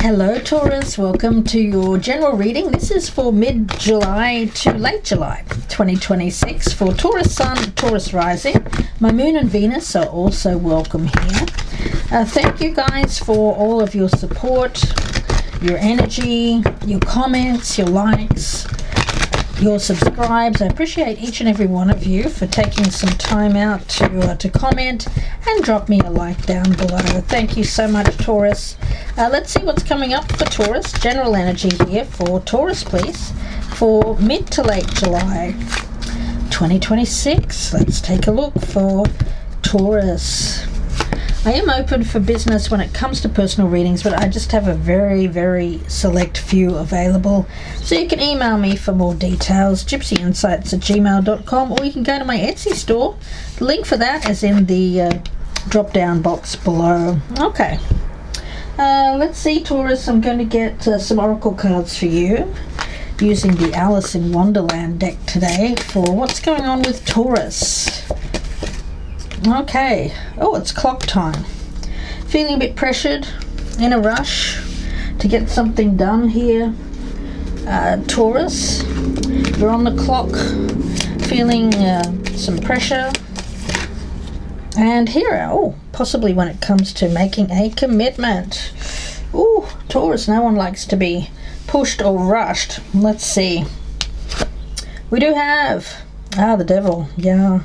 Hello Taurus, welcome to your general reading. This is for mid-July to late July 2026 for Taurus Sun, Taurus Rising. My Moon and Venus are also welcome here. Thank you guys for all of your support, your energy, your comments, your likes, your subscribes. I appreciate each and every one of you for taking some time out to comment and drop me a like down below. Thank you so much, Taurus. Let's see what's coming up for Taurus. General energy here for Taurus, please, for mid to late July 2026. Let's take a look for Taurus. I am open for business when it comes to personal readings, but I just have a very, very select few available. So you can email me for more details, gypsyinsights@gmail.com, or you can go to my Etsy store. The link for that is in the drop-down box below. Okay. Let's see, Taurus. I'm going to get some oracle cards for you using the Alice in Wonderland deck today for what's going on with Taurus. Okay. Oh, it's clock time. Feeling a bit pressured, in a rush to get something done here. Taurus, you're on the clock, feeling some pressure. And here, possibly when it comes to making a commitment. Ooh, Taurus, no one likes to be pushed or rushed. Let's see. We do have, the devil, yeah.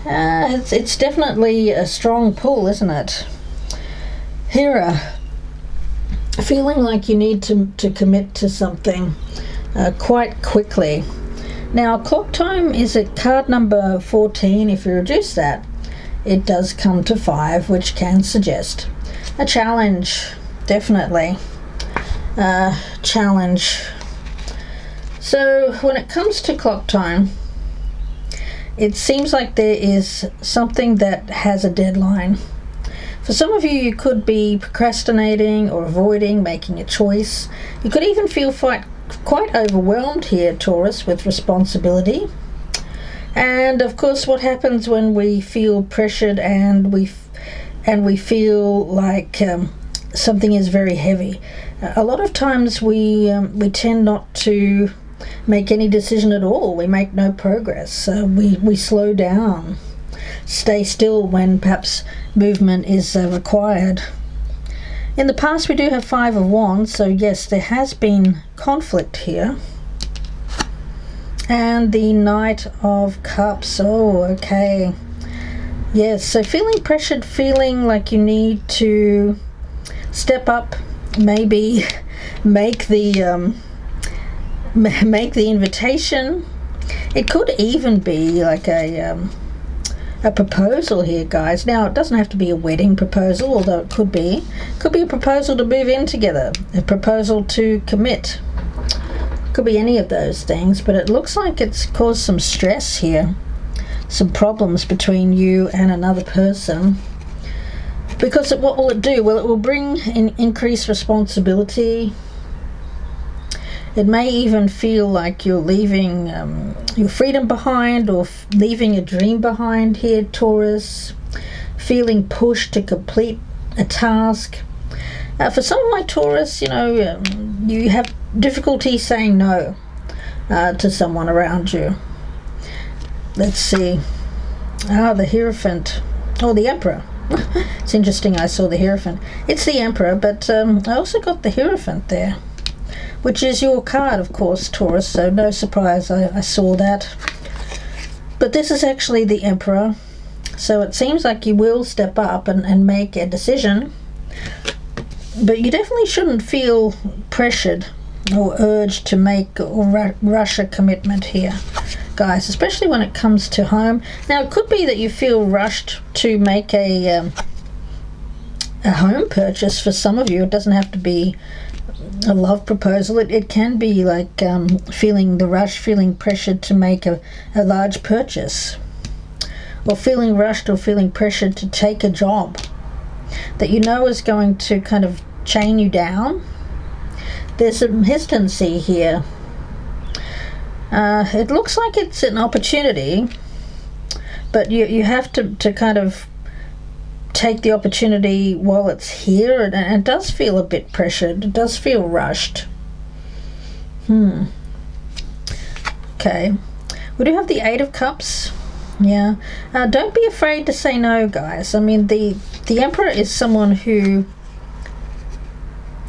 It's definitely a strong pull, isn't it? Here, feeling like you need to commit to something quite quickly. Now, clock time is at card number 14. If you reduce that, it does come to 5, which can suggest a challenge, definitely. Challenge. So, when it comes to clock time, it seems like there is something that has a deadline. For some of you, you could be procrastinating or avoiding making a choice. You could even feel quite overwhelmed here, Taurus, with responsibility. And of course, what happens when we feel pressured and we feel like something is very heavy? A lot of times we tend not to make any decision at all. We make no progress. We slow down, stay still when perhaps movement is required. In the past, we do have 5 of Wands, so yes, there has been conflict here. And the Knight of Cups. Oh, okay. Yes, so feeling pressured, feeling like you need to step up, maybe make the invitation. It could even be like a proposal here, guys. Now, it doesn't have to be a wedding proposal, although it could be. It could be a proposal to move in together, a proposal to commit. Could be any of those things, but it looks like it's caused some stress here, some problems between you and another person. Because what will it do? Well, it will bring in increased responsibility. It may even feel like you're leaving your freedom behind, or leaving a dream behind here, Taurus. Feeling pushed to complete a task. For some of my Taurus, you have difficulty saying no to someone around you. Let's see. The Hierophant. Oh, the Emperor. It's interesting I saw the Hierophant. It's the Emperor, but I also got the Hierophant there, which is your card, of course, Taurus, so no surprise I saw that. But this is actually the Emperor, so it seems like you will step up and make a decision, but you definitely shouldn't feel pressured or urged to make or rush a commitment here, guys, especially when it comes to home. Now, it could be that you feel rushed to make a home purchase. For some of you, it doesn't have to be a love proposal. It can be like feeling the rush, feeling pressured to make a large purchase, or feeling rushed or feeling pressured to take a job that you know is going to kind of chain you down. There's some hesitancy here. It looks like it's an opportunity, but you have to kind of take the opportunity while it's here, and it does feel a bit pressured. It does feel rushed. Okay. We do have the Eight of Cups. Yeah. Don't be afraid to say no, guys. I mean, the Emperor is someone who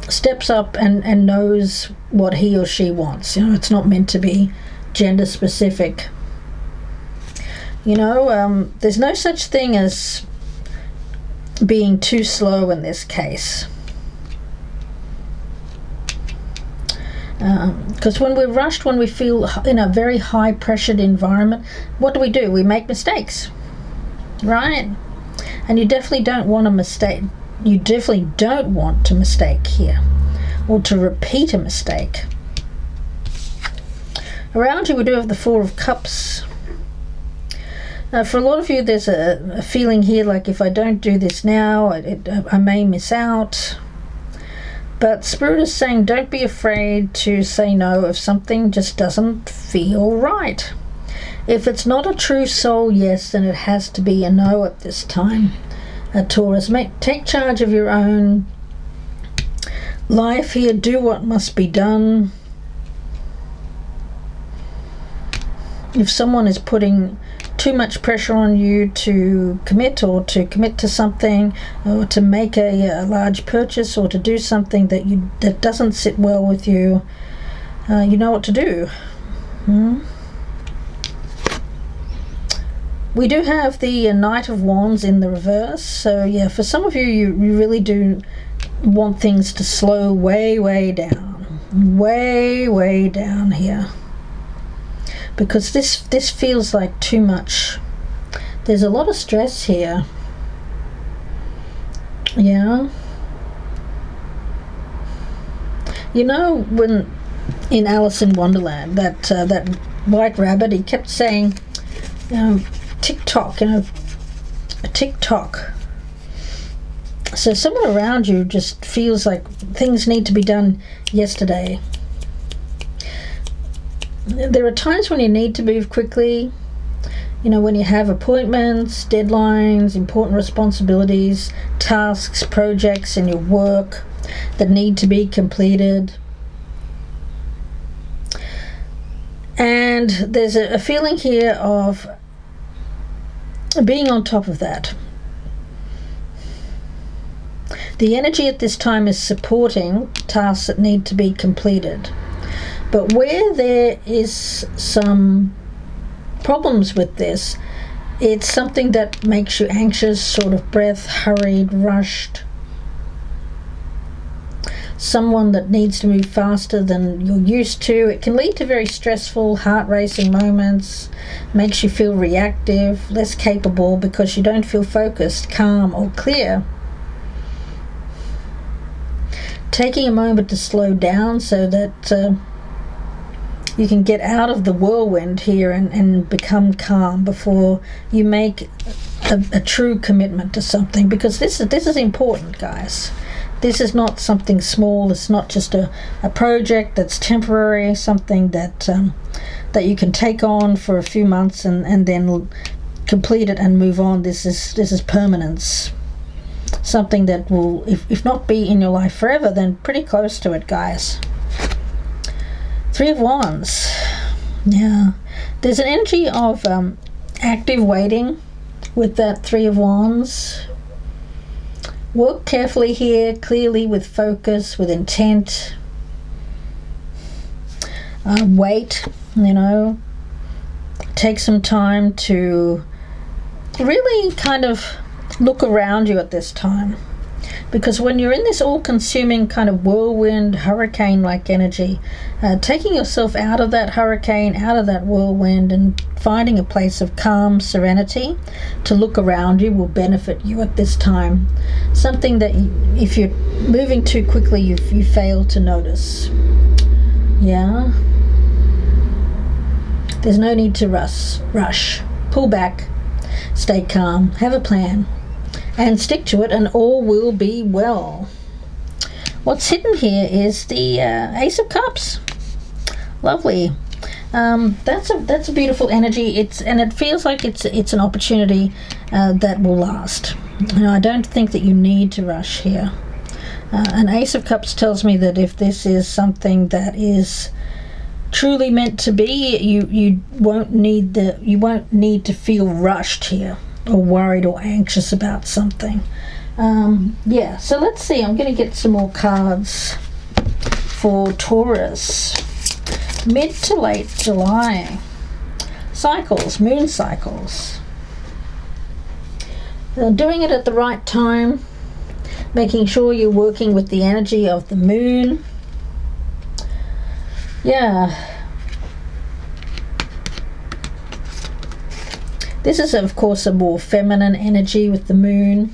steps up and knows what he or she wants. You know, it's not meant to be gender specific. You know, there's no such thing as being too slow in this case. Because when we're rushed, when we feel in a very high pressured environment, what do? We make mistakes, right? And you definitely don't want a mistake. You definitely don't want to mistake here, or to repeat a mistake. Around you we do have the Four of Cups. For a lot of you, there's a feeling here like, if I don't do this now, I may miss out. But Spirit is saying, don't be afraid to say no if something just doesn't feel right. If it's not a true soul yes, then it has to be a no at this time. Taurus, take charge of your own life here. Do what must be done. If someone is putting too much pressure on you to commit, or to commit to something, or to make a large purchase, or to do something that doesn't sit well with you, you know what to do. We do have the Knight of Wands in the reverse, so yeah, for some of you, you really do want things to slow way down, way down here. Because this feels like too much. There's a lot of stress here. Yeah. You know, when in Alice in Wonderland, that white rabbit, he kept saying, you know, tick-tock, you know, a tick-tock. So someone around you just feels like things need to be done yesterday. There are times when you need to move quickly, you know, when you have appointments, deadlines, important responsibilities, tasks, projects in your work that need to be completed. And there's a feeling here of being on top of that. The energy at this time is supporting tasks that need to be completed. But where there is some problems with this, it's something that makes you anxious, short of breath, hurried, rushed. Someone that needs to move faster than you're used to. It can lead to very stressful, heart-racing moments, makes you feel reactive, less capable, because you don't feel focused, calm, or clear. Taking a moment to slow down so that you can get out of the whirlwind here and become calm before you make a true commitment to something, because this is important, guys. This is not something small. It's not just a project that's temporary, something that you can take on for a few months and then complete it and move on. This is permanence. Something that will, if not be in your life forever, then pretty close to it, guys. Three of Wands. Yeah. There's an energy of active waiting with that Three of Wands. Work carefully here, clearly, with focus, with intent. Wait, you know. Take some time to really kind of look around you at this time. Because when you're in this all-consuming kind of whirlwind, hurricane-like energy, taking yourself out of that hurricane, out of that whirlwind, and finding a place of calm, serenity to look around you will benefit you at this time. Something that if you're moving too quickly, you fail to notice. Yeah? There's no need to rush. Pull back. Stay calm. Have a plan. And stick to it, and all will be well. What's hidden here is the Ace of Cups. Lovely. That's a beautiful energy. It feels like it's an opportunity that will last. I don't think that you need to rush here. An Ace of Cups tells me that if this is something that is truly meant to be, you won't need to feel rushed here or worried or anxious about something. Yeah, so let's see. I'm going to get some more cards for Taurus. Mid to late July. Cycles, moon cycles. Doing it at the right time, making sure you're working with the energy of the moon. Yeah. This is, of course, a more feminine energy with the moon.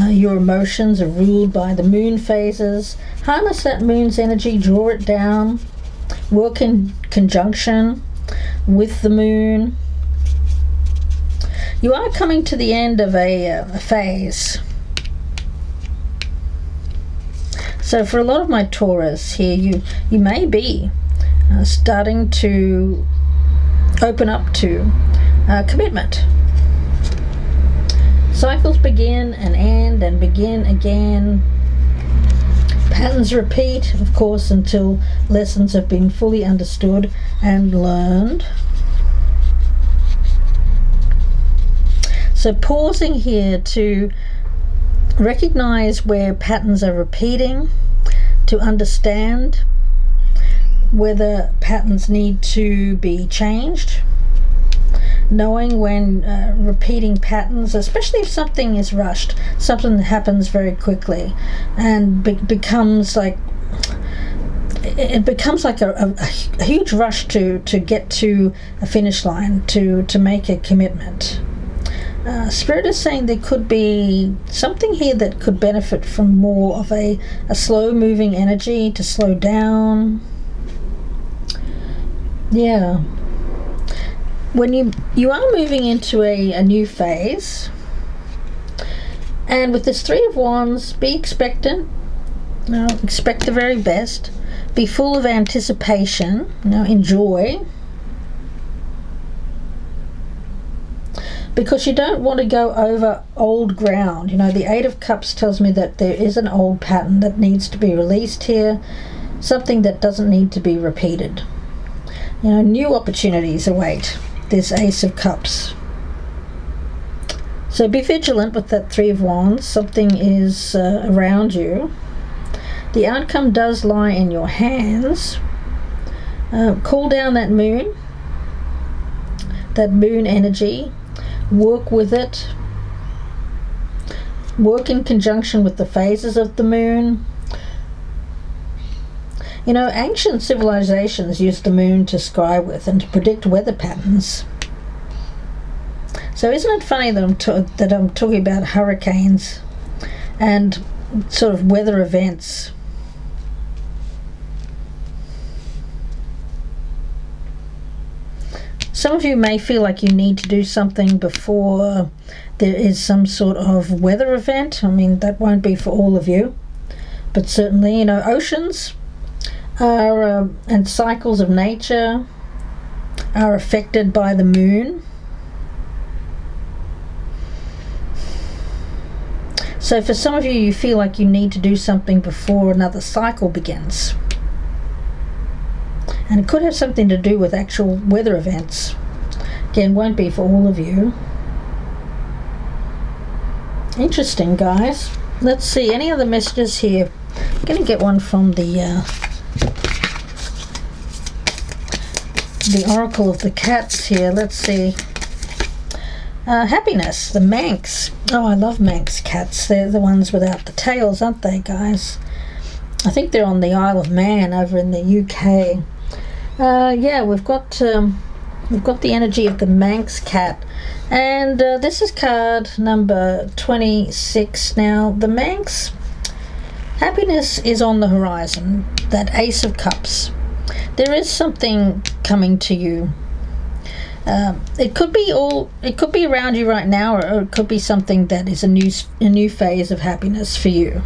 Your emotions are ruled by the moon phases. Harness that moon's energy, draw it down, work in conjunction with the moon. You are coming to the end of a phase. So for a lot of my Taurus here, you may be starting to open up to commitment. Cycles begin and end and begin again. Patterns repeat, of course, until lessons have been fully understood and learned. So pausing here to recognize where patterns are repeating, to understand whether patterns need to be changed, knowing when repeating patterns, especially if something is rushed, something that happens very quickly and becomes like a huge rush to get to a finish line, to make a commitment. Spirit is saying there could be something here that could benefit from more of a slow moving energy, to slow down. Yeah. When you are moving into a new phase, and with this Three of Wands, be expectant. Expect the very best. Be full of anticipation. Enjoy. Because you don't want to go over old ground. The Eight of Cups tells me that there is an old pattern that needs to be released here, something that doesn't need to be repeated. New opportunities await this Ace of Cups. So be vigilant with that Three of Wands. Something is around you. The outcome does lie in your hands. Cool down that moon energy. Work with it. Work in conjunction with the phases of the moon. Ancient civilizations used the moon to sky with and to predict weather patterns. So isn't it funny that I'm talking about hurricanes and sort of weather events? Some of you may feel like you need to do something before there is some sort of weather event. I mean, that won't be for all of you, but certainly, oceans are and cycles of nature are affected by the moon. So for some of you, you feel like you need to do something before another cycle begins. And it could have something to do with actual weather events. Again, won't be for all of you. Interesting, guys. Let's see, any other messages here? I'm going to get one from the Oracle of the Cats here. Let's see. Happiness, the Manx. Oh, I love Manx cats. They're the ones without the tails, aren't they, guys? I think they're on the Isle of Man over in the UK. Yeah, we've got the energy of the Manx cat, and this is card number 26. Now, the Manx, happiness is on the horizon. That Ace of Cups. There is something coming to you. It could be around you right now, or it could be something that is a new phase of happiness for you.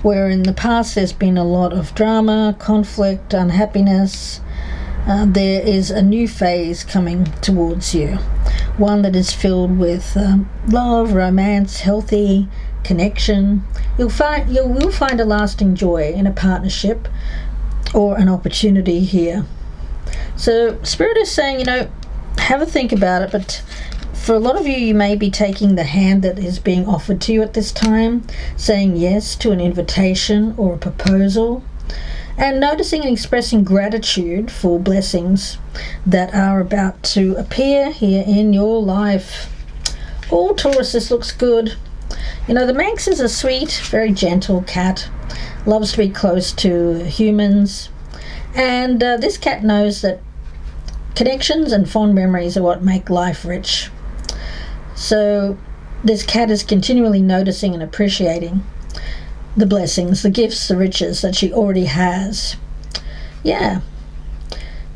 Where in the past there's been a lot of drama, conflict, unhappiness. There is a new phase coming towards you. one that is filled with love, romance, healthy connection. You will find a lasting joy in a partnership or an opportunity here. So Spirit is saying, have a think about it, but for a lot of you, you may be taking the hand that is being offered to you at this time, saying yes to an invitation or a proposal, and noticing and expressing gratitude for blessings that are about to appear here in your life. All Taurus, this looks good. The Manx is a sweet, very gentle cat, loves to be close to humans, and this cat knows that connections and fond memories are what make life rich. So this cat is continually noticing and appreciating the blessings, the gifts, the riches that she already has. Yeah.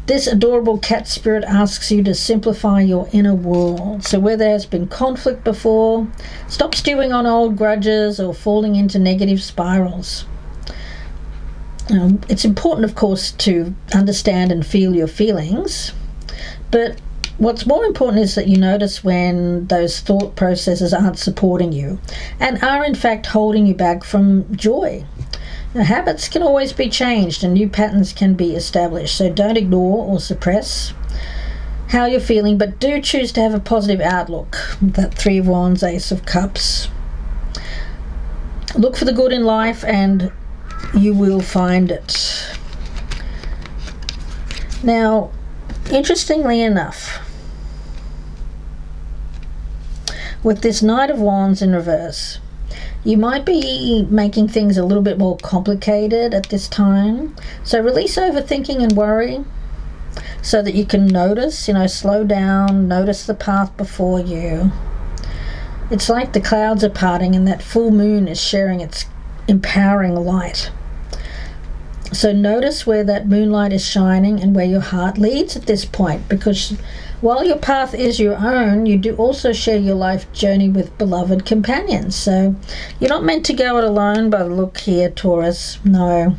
This adorable cat spirit asks you to simplify your inner world. So where there has been conflict before, stop stewing on old grudges or falling into negative spirals. It's important, of course, to understand and feel your feelings, but what's more important is that you notice when those thought processes aren't supporting you and are in fact holding you back from joy. Habits can always be changed and new patterns can be established, so don't ignore or suppress how you're feeling, but do choose to have a positive outlook. That Three of Wands, Ace of Cups. Look for the good in life and you will find it. Now, interestingly enough, with this Knight of Wands in reverse, you might be making things a little bit more complicated at this time. So release overthinking and worry so that you can notice, slow down, notice the path before you. It's like the clouds are parting and that full moon is sharing its empowering light. So notice where that moonlight is shining and where your heart leads at this point, because while your path is your own, you do also share your life journey with beloved companions. So you're not meant to go it alone by the look here, Taurus. No.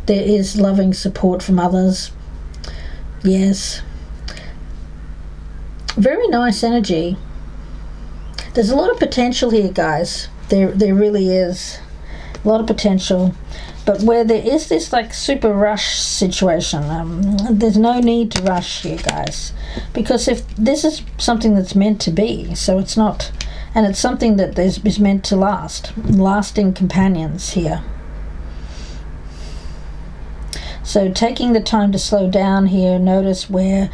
There is loving support from others. Yes. Very nice energy. There's a lot of potential here, guys. There really is. A lot of potential. But where there is this super rush situation, there's no need to rush here, guys. Because if this is something that's meant to be, so it's not, and it's something that is meant to last, lasting companions here. So taking the time to slow down here, notice where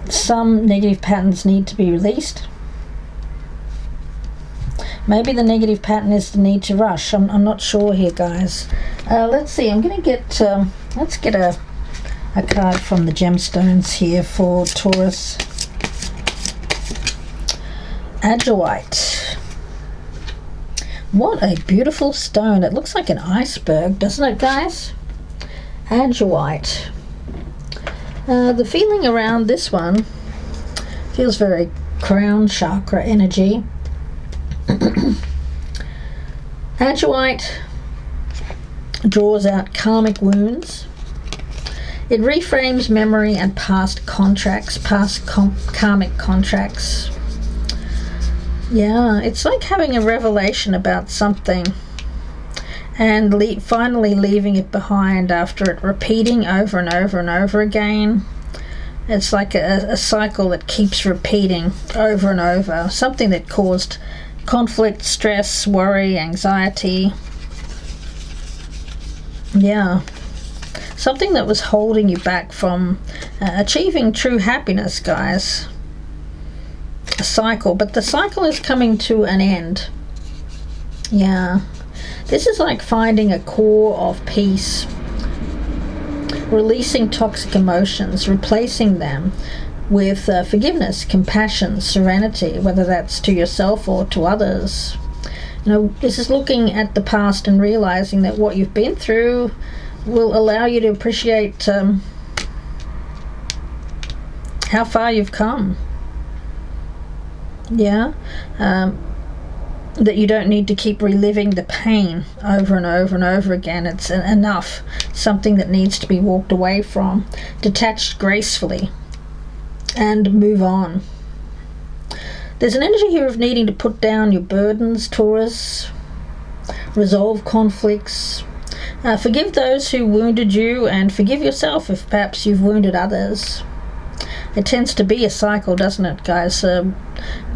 some negative patterns need to be released. Maybe the negative pattern is the need to rush. I'm not sure here, guys. Let's see. I'm going to get... let's get a card from the gemstones here for Taurus. Azurite. What a beautiful stone. It looks like an iceberg, doesn't it, guys? Azurite. The feeling around this one feels very crown chakra energy. Azurite draws out karmic wounds. It reframes memory and past contracts, karmic contracts. Yeah, it's like having a revelation about something and finally leaving it behind after it repeating over and over and over again. It's like a cycle that keeps repeating over and over. Something that caused conflict, stress, worry, anxiety. Yeah. Something that was holding you back from achieving true happiness, guys. A cycle, but the cycle is coming to an end. Yeah. This is like finding a core of peace. Releasing toxic emotions, replacing them with forgiveness, compassion, serenity, whether that's to yourself or to others. This is looking at the past and realizing that what you've been through will allow you to appreciate how far you've come. Yeah. That you don't need to keep reliving the pain over and over and over again. It's enough. Something that needs to be walked away from, detached gracefully. and move on. There's an energy here of needing to put down your burdens, Taurus, resolve conflicts, forgive those who wounded you, and forgive yourself if perhaps you've wounded others. It tends to be a cycle, doesn't it, guys?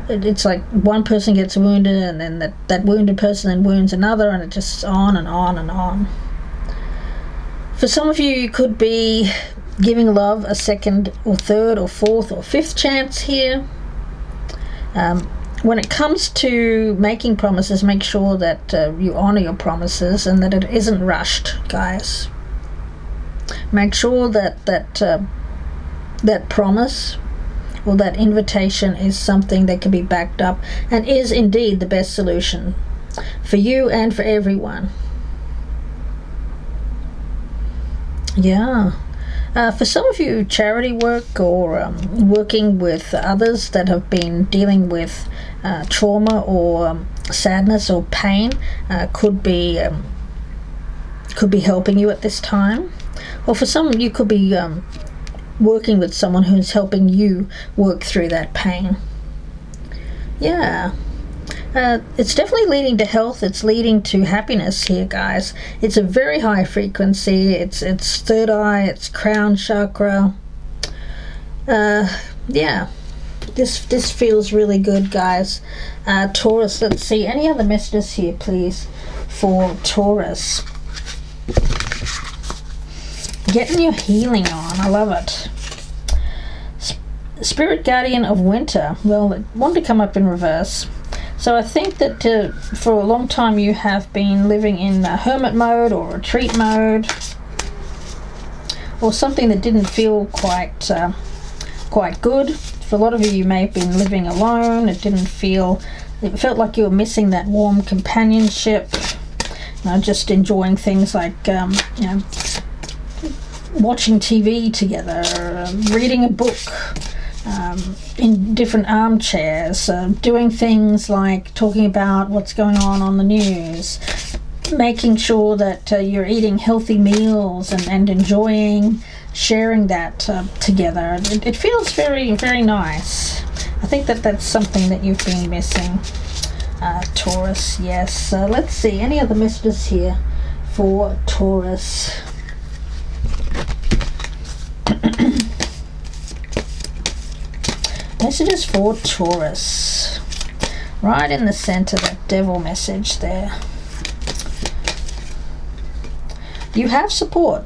It's like one person gets wounded, and then that wounded person then wounds another, and it just on and on and on. For some of you, you could be giving love a second or third or fourth or fifth chance here. When it comes to making promises, make sure that you honor your promises and that it isn't rushed, guys. Make sure that that promise or that invitation is something that can be backed up and is indeed the best solution for you and for everyone. Yeah. For some of you, charity work or working with others that have been dealing with trauma or sadness or pain could be helping you at this time. Or for some, you could be working with someone who's helping you work through that pain. Yeah. It's definitely leading to health. It's leading to happiness here, guys. It's a very high frequency. It's third eye. It's crown chakra. Yeah. This feels really good, guys. Taurus, let's see. Any other messages here, please, for Taurus? Getting your healing on. I love it. Spirit Guardian of Winter. Well, it wanted to come up in reverse. So I think that for a long time you have been living in hermit mode or retreat mode, or something that didn't feel quite good. For a lot of you, you may have been living alone. It felt like you were missing that warm companionship. Just enjoying things like watching TV together, reading a book. In different armchairs, doing things like talking about what's going on the news, making sure that you're eating healthy meals and enjoying sharing that together. It feels very, very nice. I think that's something that you've been missing, Taurus. Yes. Let's see. Any other messages here for Taurus? Messages for Taurus. Right in the center, that devil message there. You have support.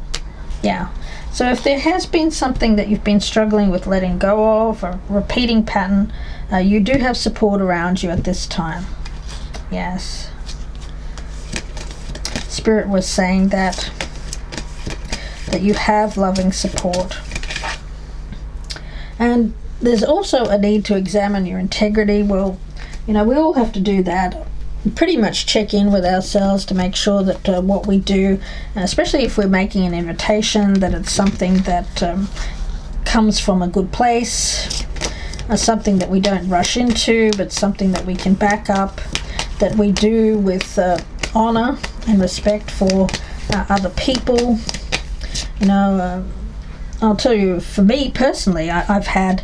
Yeah. So if there has been something that you've been struggling with letting go of, a repeating pattern, you do have support around you at this time. Yes. Spirit was saying that you have loving support. And there's also a need to examine your integrity. Well, we all have to do that. Pretty much check in with ourselves to make sure that what we do, especially if we're making an invitation, that it's something that comes from a good place, something that we don't rush into, but something that we can back up, that we do with honor and respect for other people. I'll tell you, for me personally, I've had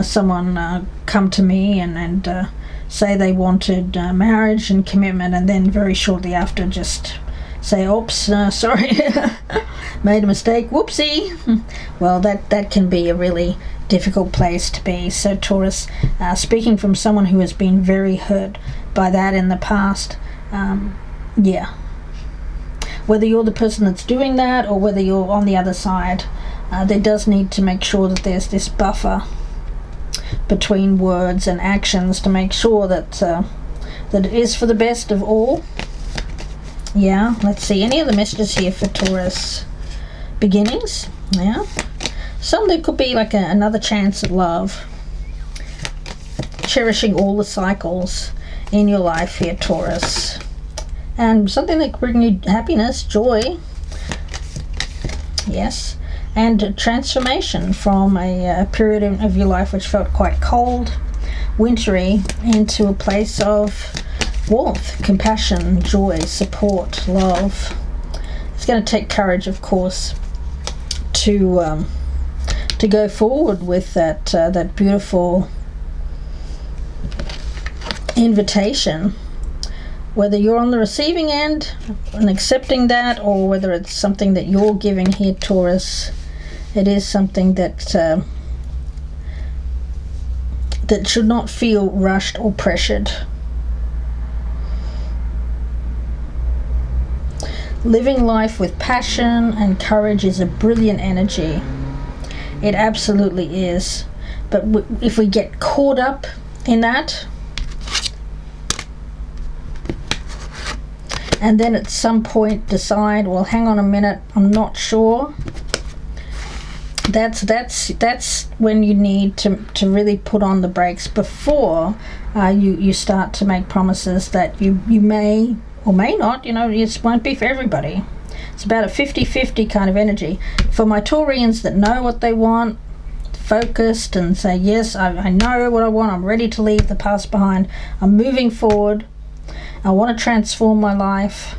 someone come to me and say they wanted marriage and commitment, and then very shortly after just say, oops, sorry, made a mistake, whoopsie. Well, that can be a really difficult place to be. So Taurus, speaking from someone who has been very hurt by that in the past, yeah. Whether you're the person that's doing that or whether you're on the other side, there does need to make sure that there's this buffer between words and actions to make sure that it is for the best of all. Yeah, let's see. Any other messages here for Taurus? Beginnings? Yeah. Some there could be like another chance at love. Cherishing all the cycles in your life here, Taurus. And something that could bring you happiness, joy. Yes. And transformation from a period of your life which felt quite cold, wintry, into a place of warmth, compassion, joy, support, love. It's going to take courage, of course, to to go forward with that beautiful invitation. Whether you're on the receiving end and accepting that, or whether it's something that you're giving here, Taurus, it is something that that should not feel rushed or pressured. Living life with passion and courage is a brilliant energy. It absolutely is. But if we get caught up in that, and then at some point decide, well, hang on a minute, I'm not sure, that's when you need to really put on the brakes before you start to make promises that you may or may not. It won't be for everybody. It's about a 50-50 kind of energy. For my Taurians that know what they want, focused, and say, yes, I know what I want, I'm ready to leave the past behind, I'm moving forward, I want to transform my life,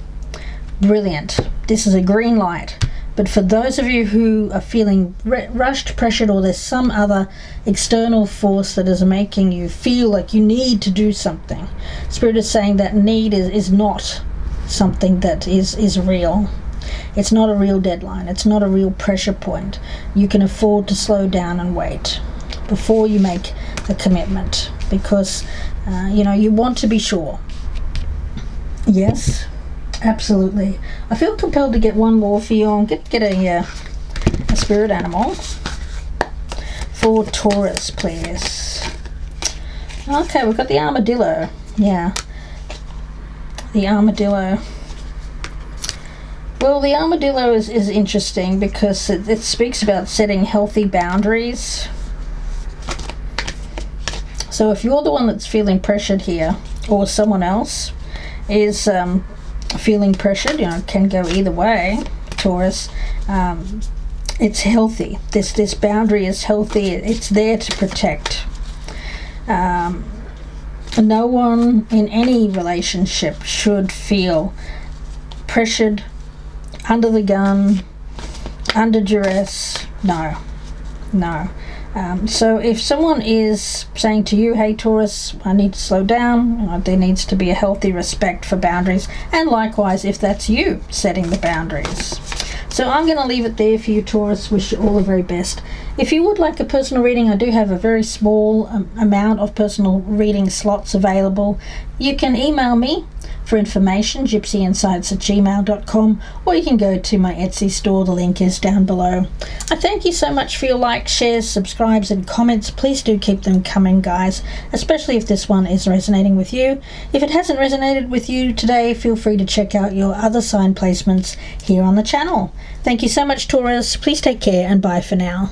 brilliant. This is a green light. But for those of you who are feeling rushed, pressured, or there's some other external force that is making you feel like you need to do something, Spirit is saying that need is not something that is real. It's not a real deadline. It's not a real pressure point. You can afford to slow down and wait before you make a commitment, because you want to be sure. Yes, absolutely. I feel compelled to get one more for you. I'll get a spirit animal for Taurus, please. Okay, we've got the armadillo. Yeah, the armadillo. Well, the armadillo is interesting because it speaks about setting healthy boundaries. So if you're the one that's feeling pressured here, or someone else is feeling pressured, can go either way, Taurus, it's healthy. This boundary is healthy. It's there to protect. No one in any relationship should feel pressured, under the gun, under duress. No. So if someone is saying to you, hey Taurus, I need to slow down, there needs to be a healthy respect for boundaries, and likewise if that's you setting the boundaries. So I'm going to leave it there for you, Taurus. Wish you all the very best. If you would like a personal reading, I do have a very small amount of personal reading slots available. You can email me for information, gypsyinsights@gmail.com, or you can go to my Etsy store. The link is down below. I thank you so much for your likes, shares, subscribes, and comments. Please do keep them coming, guys, especially if this one is resonating with you. If it hasn't resonated with you today, feel free to check out your other sign placements here on the channel. Thank you so much, Taurus. Please take care, and bye for now.